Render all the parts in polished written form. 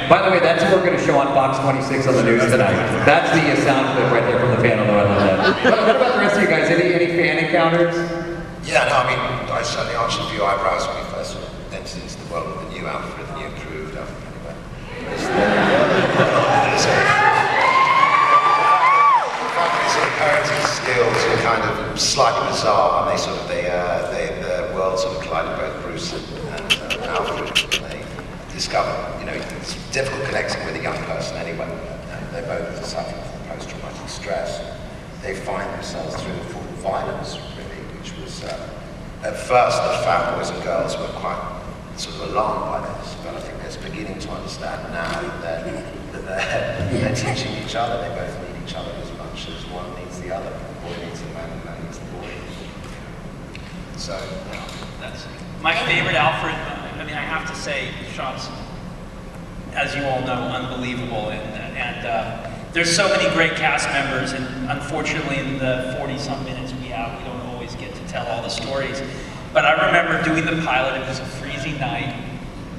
By the way, that's what we're going to show on Fox 26 on the news tonight. That's the sound clip right there from the panel. I love that. What about the rest of you guys? Any fan encounters? Yeah, no, I mean, I certainly arched a few eyebrows when we first sort of entered into the world with the new Alfred, the new improved Alfred, anyway. Parenting skills are kind of slightly bizarre, and the world sort of collided both Bruce and Alfred, and they discovered, it's difficult connecting with a young person anyway. They're both suffering from post-traumatic stress. They find themselves through the form of violence, really, which was, at first, the fat boys and girls were quite sort of alarmed by this, but I think they're beginning to understand now that they're teaching each other. They both need each other as much as one needs the other. The boy needs the man, and the man needs the boy. So, yeah. That's my favorite Alfred. I mean, I have to say, shots, as you all know, unbelievable, and there's so many great cast members, and unfortunately, in the 40-some minutes we have, we don't always get to tell all the stories. But I remember doing the pilot. It was a freezing night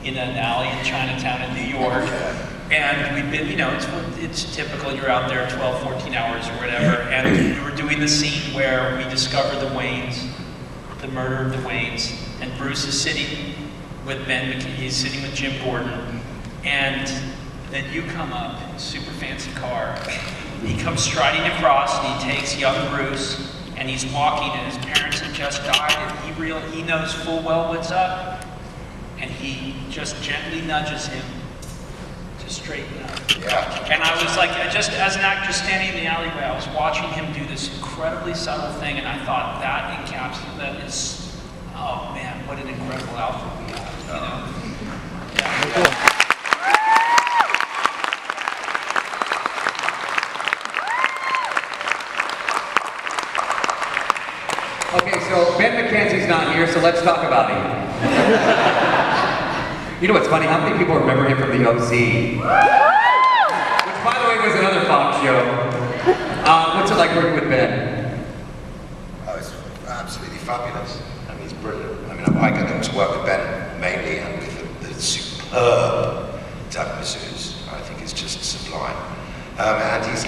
in an alley in Chinatown in New York. And we'd been, it's typical, you're out there 12, 14 hours or whatever, and we were doing the scene where we discover the Waynes, the murder of the Waynes, and Bruce is sitting with Ben McKee, he's sitting with Jim Gordon, and then you come up in a super fancy car, he comes striding across, and he takes young Bruce, and he's walking, and his parents have just died, and he knows full well what's up, and he just gently nudges him to straighten up. Yeah. And I was like, just as an actor standing in the alleyway, I was watching him do this incredibly subtle thing, and I thought that encapsulates, that is, oh man, what an incredible Alfred we have, Yeah. Okay, so Ben McKenzie's not here, so let's talk about him. You know what's funny? How many people remember him from the OC? Which, by the way, was another Fox show. What's it like working with Ben? Oh, it's absolutely fabulous. I mean, he's brilliant. I mean, I get to work with Ben mainly, and with the superb Doug Mazouz. I think it's just sublime. And it's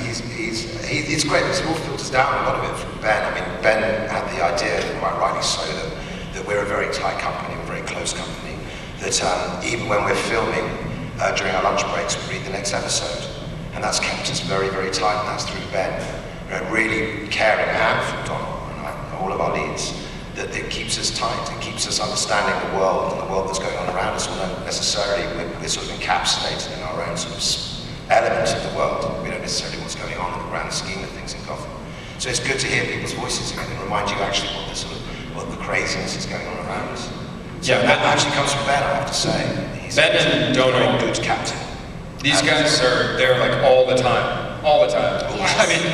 great. It all filters down a lot of it from Ben. I mean, Ben had the idea, quite rightly so, that we're a very tight company, we're a very close company. That even when we're filming during our lunch breaks, we read the next episode. And that's kept us very, very tight, and that's through Ben. Really caring, and from Donald, and all of our leads, that it keeps us tight, it keeps us understanding the world and the world that's going on around us, although necessarily we're sort of encapsulated in our own sort of elements of the world. We don't necessarily know what's going on in the grand scheme of things in Gotham. So it's good to hear people's voices again and remind you actually what the craziness is going on around us. So yeah, that actually comes from Ben, I have to say. Ben and Donald, good captain. These guys are there like all the time. Yes. I mean,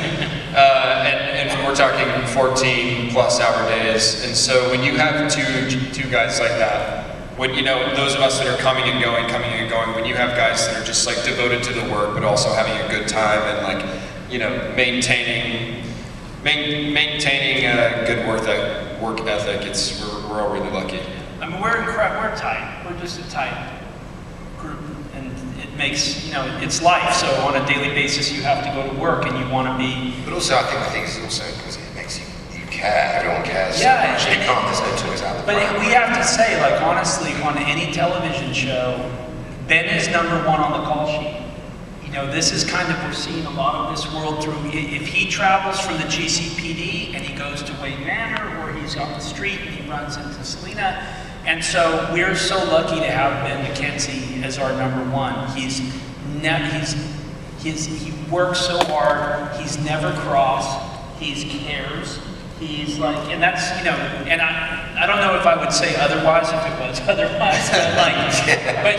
and we're talking 14-plus-hour days, and so when you have two guys like that, when those of us that are coming and going, when you have guys that are just like devoted to the work, but also having a good time and like maintaining a good work ethic, we're all really lucky. I mean, we're tight. We're just a tight group, and it makes, it's life. So on a daily basis, you have to go to work, and you want to be. But also, I think it's also because it makes you care. Everyone cares. Yeah, so much. There's no toys out there. But we have to say, like, honestly, on any television show, Ben is #1 on the call sheet. This is kind of, we're seeing a lot of this world through, if he travels from the GCPD and he goes to Wayne Manor, or he's on the street and he runs into Selena. And so we're so lucky to have Ben McKenzie as our #1. He works so hard, he's never cross, he cares. He's like, and that's, and I don't know if I would say otherwise if it was otherwise, but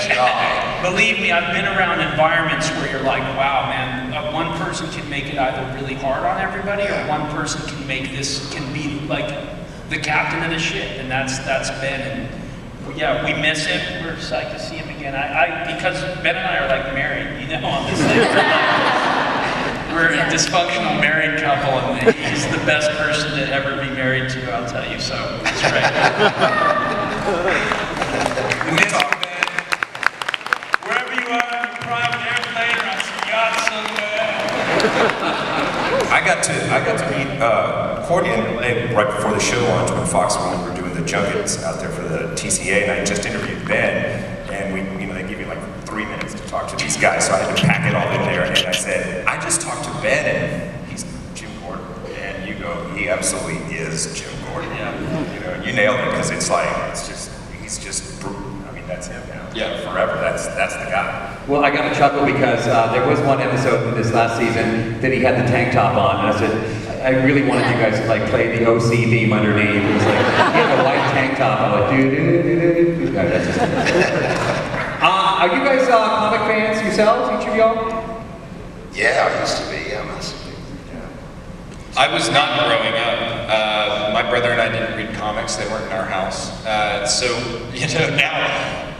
believe me, I've been around environments where you're like, wow, man, one person can make it either really hard on everybody, or one person can be like the captain of the ship, and that's Ben. And yeah, we miss him. We're psyched to see him again. Because Ben and I are like married, on this thing. We're a dysfunctional married couple, and he's the best person to ever be married to, I'll tell you, so it's great. We miss you, Ben. Wherever you are, you're got to meet Courtney in LA right before the show launched when Fox when we were doing the junkets out there for the TCA, and I just interviewed Ben, and they give you like 3 minutes to talk to these guys, so I had to pack it all in there, and I said, I just talked to Ben, and he's Jim Gordon, and you go, he absolutely is Jim Gordon. Yeah. You nailed it, because he's just brutal. I mean, that's him now. Yeah. Forever. That's the guy. Well, I got a chuckle because there was one episode in this last season that he had the tank top on, and I said, I really wanted you guys to like play the OC theme underneath. It was like, he had a white tank top. I'm like, dude. That's just are you guys comic fans yourselves, each of y'all? Yeah, I used to be, yeah, massively. Yeah. I was not growing up. My brother and I didn't read comics. They weren't in our house. So,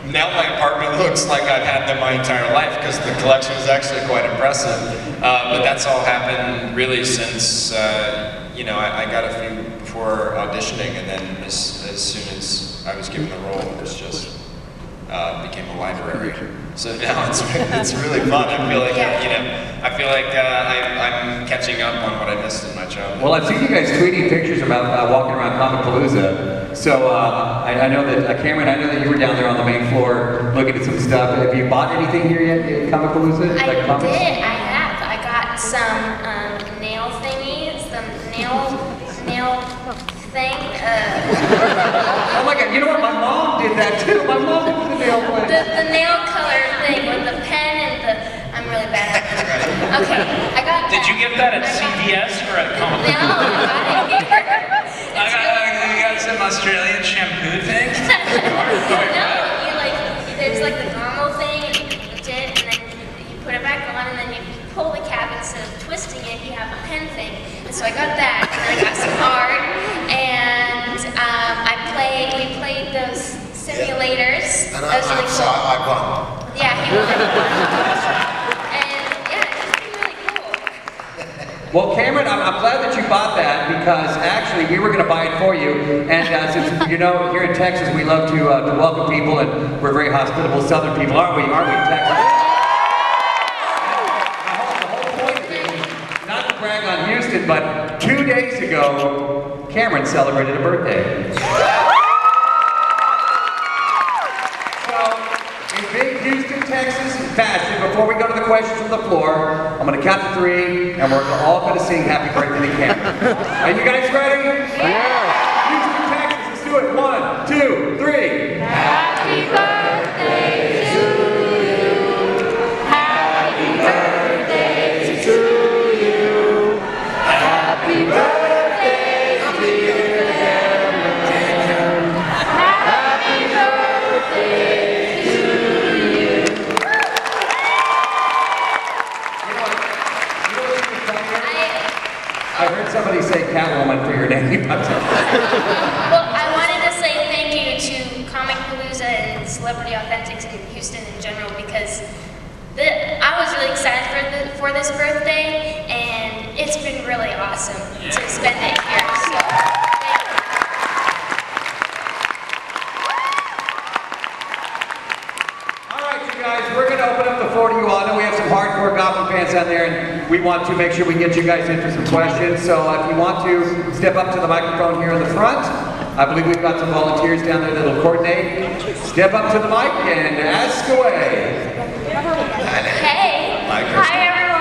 now my apartment looks like I've had them my entire life because the collection is actually quite impressive. But that's all happened really since, I got a few before auditioning, and then as soon as I was given the role, it was just became a library. So now it's really fun. I feel like I'm catching up on what I missed in my childhood. Well, I've seen you guys tweeting pictures about walking around Comicpalooza. So I know that Cameron, I know that you were down there on the main floor looking at some stuff. Have you bought anything here yet at Comicpalooza? I did. I have. I got some nail thingies, some nail thing. Oh my God! You know what? My mom did that too. My mom did the nail play. The nail color thing with the pen and the. I'm really bad at it. Okay, I got that. Did you get that at CVS or at Comic? No, I got it here. I got some Australian shampoo thing. No, there's like the normal thing, and you legit, and then you put it back on, and then you pull the cap instead of twisting it. You have a pen thing, and so I got that, and then I got some art, and we played those simulators. And That was really cool. I won. Yeah, he won. And yeah, it's really cool. Well, Cameron, I'm glad that you bought that because actually we were going to buy it for you. And since here in Texas we love to welcome people, and we're very hospitable Southern people, aren't we? Aren't we, Texas? The whole point of it, not to brag on Houston, but 2 days ago, Cameron celebrated a birthday. Big Houston, Texas fashion, before we go to the questions from the floor, I'm going to count to 3, and we're all going to sing Happy Birthday to Cameron. Are you guys ready? Yeah! Houston, Texas, let's do it. 1, 2, 3. Happy birthday to you. Happy birthday to you. Happy birthday, dear Cameron. Happy birthday. I heard somebody say Catwoman for your name. Well, I wanted to say thank you to Comicpalooza and Celebrity Authentics in Houston in general because I was really excited for this birthday, and it's been really awesome to spend it here. So, thank you. All right, you guys, we're going to open up the floor to you all. I know we have some hardcore Gotham fans out there, and we want to make sure we get you guys in for some questions. So if you want to step up to the microphone here in the front, I believe we've got some volunteers down there that'll coordinate. Step up to the mic and ask away. Hey, hi everyone.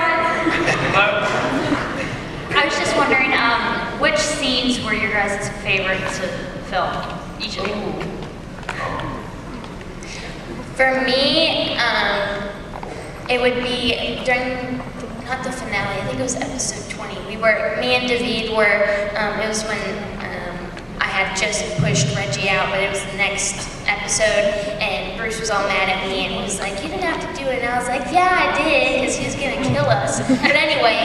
I was just wondering, which scenes were your guys' favorite to film? Each of you. For me, it would be during, not the finale, I think it was episode 20. Me and David were, it was when I had just pushed Reggie out, but it was the next episode, and Bruce was all mad at me and he was like, you didn't have to do it. And I was like, yeah, I did, because he was going to kill us. But anyway,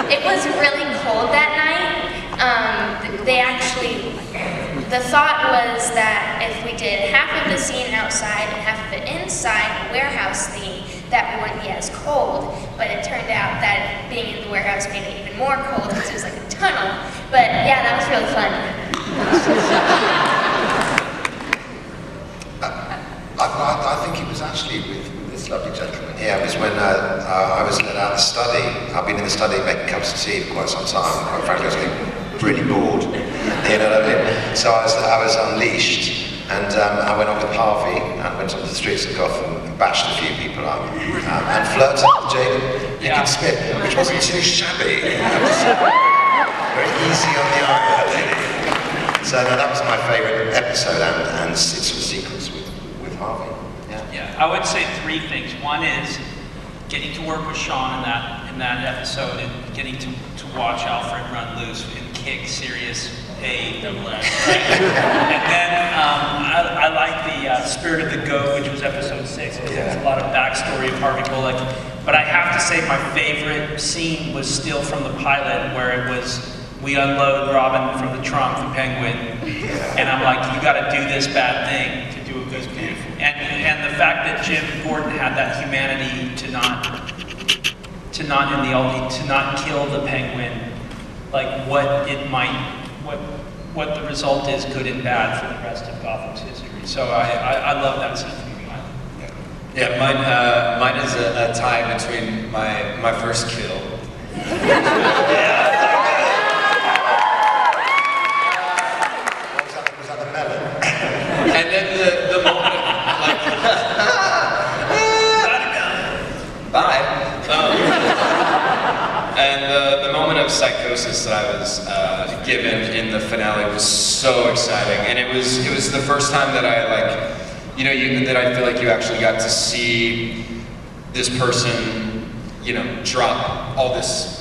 it was really cold that night. The thought was that if we did half of the scene outside and half of it inside the warehouse theme, that we wouldn't be as cold. But it turned out that being in the warehouse made it even more cold because it was like a tunnel. But yeah, that was really fun. I think it was actually with Lovely gentleman. Yeah, it was when I was at the study. I've been in the study making cups of tea for quite some time. Quite frankly, I was getting really bored. You know what I mean? So I was unleashed, and I went on with Harvey and went onto the streets of Gotham and bashed a few people up and flirted with Jaden Pinkett-Smith, which wasn't too shabby. It was very easy on the eye, that lady. So no, that was my favourite episode and sort of sequence with Harvey. Yeah, I would say three things. One is getting to work with Sean in that episode and getting to watch Alfred run loose and kick serious double S. Right? And then I like the Spirit of the Goat, which was episode 6. There's a lot of backstory of Harvey Bullock. But I have to say my favorite scene was still from the pilot, where it was we unload Robin from the trunk, the Penguin, and I'm like, you got to do this bad thing to do a good thing. And the fact that Jim Gordon had that humanity to not kill the Penguin, like what the result is, good and bad, for the rest of Gotham's history. So I love that scene. Yeah, mine is a tie between my first kill. And then the moment of, like, bye. And the moment of psychosis that I was given in the finale was so exciting, and it was the first time that I that I feel like you actually got to see this person, drop all this